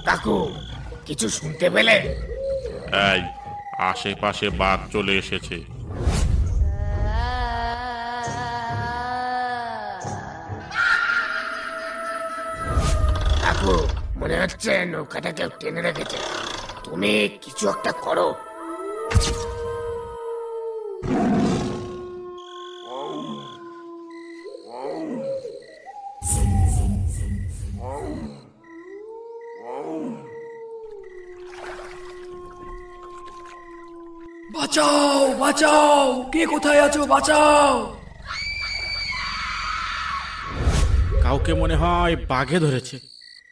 কাকু, কিছু শুনতে পেলে? এই, আশেপাশে বাঘ চলে এসেছে। কাকু, মনে হচ্ছে নৌকাটা কেউ টেনে রেখেছে। তুমি কিছু একটা করো। বাঁচাও বাঁচাও, কে কোথায় আছো, বাঁচাও। কাউকে মনে হয় বাঘে ধরেছে।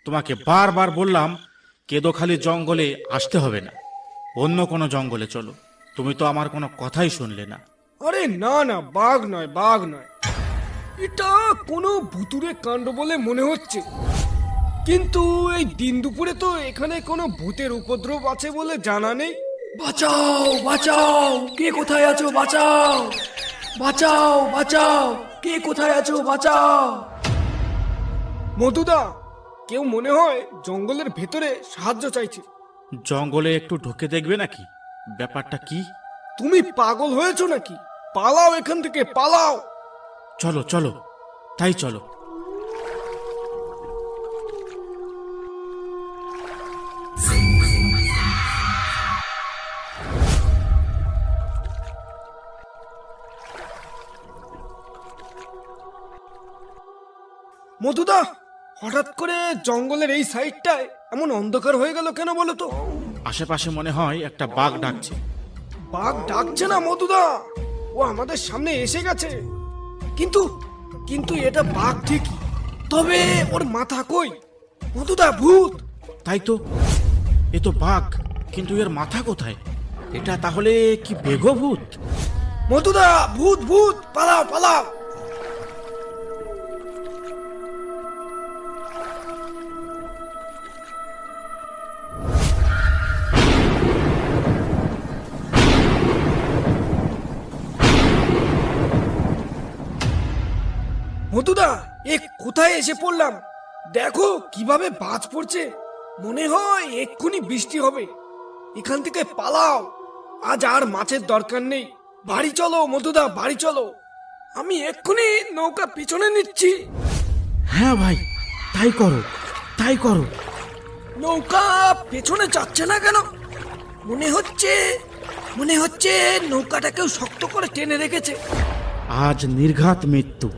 তোমাকে বারবার বললাম কেদোখালি জঙ্গলে আসতে হবে না, অন্য কোনো জঙ্গলে চলো। তুমি তো আমার কোনো কথাই শুনলে না। আরে না না, বাঘ নয়, বাঘ নয়, এটা কোনো ভুতুরে কাণ্ড বলে মনে হচ্ছে। কিন্তু এই দিন দুপুরে তো এখানে কোনো ভূতের উপদ্রব আছে বলে জানা নেই। বাঁচাও বাঁচাও, কে কোথায় আছো, বাঁচাও। বাঁচাও বাঁচাও, কে কোথায় আছো, বাঁচাও। মধুদা, কেউ মনে হয় জঙ্গলের ভেতরে সাহায্য চাইছে। জঙ্গলে একটু ঢুকে দেখবে নাকি? ব্যাপারটা কি? তুমি পাগল হয়েছো নাকি? পালাও এখান থেকে, পালাও। চলো চলো, তাই চলো। মধুদা, হঠাৎ করে জঙ্গলের এই সাইডটায় এমন অন্ধকার হয়ে গেল কেন বলো তো? আশেপাশে মনে হয় একটা বাঘ ডাকছে। বাঘ ডাকছে না মধুদা, ও আমাদের সামনে এসে গেছে। কিন্তু কিন্তু এটা বাঘ ঠিকই, তবে ওর মাথা কই? মধুদা, ভূত। তাই তো, এ তো বাঘ, কিন্তু এর মাথা কোথায়? এটা তাহলে কি বেগভূত? মধুদা, ভূত ভূত, পালাও পালাও। মধুদা, এ কোথায় এসে পড়লাম? দেখো কিভাবে বাজ পড়ছে, মনে হয় এক্ষুনি বৃষ্টি হবে। এখান থেকে পালাও, আজ আর মাছের দরকার নেই। বাড়ি চলো মধুদা, বাড়ি চলো। আমি এক্ষুনি নৌকা পিছনে নিচ্ছি। হ্যাঁ ভাই, তাই করো, তাই করো। নৌকা পেছনে যাচ্ছে না কেন? মনে হচ্ছে নৌকাটা কেউ শক্ত করে টেনে রেখেছে। আজ নির্ঘাত মৃত্যু।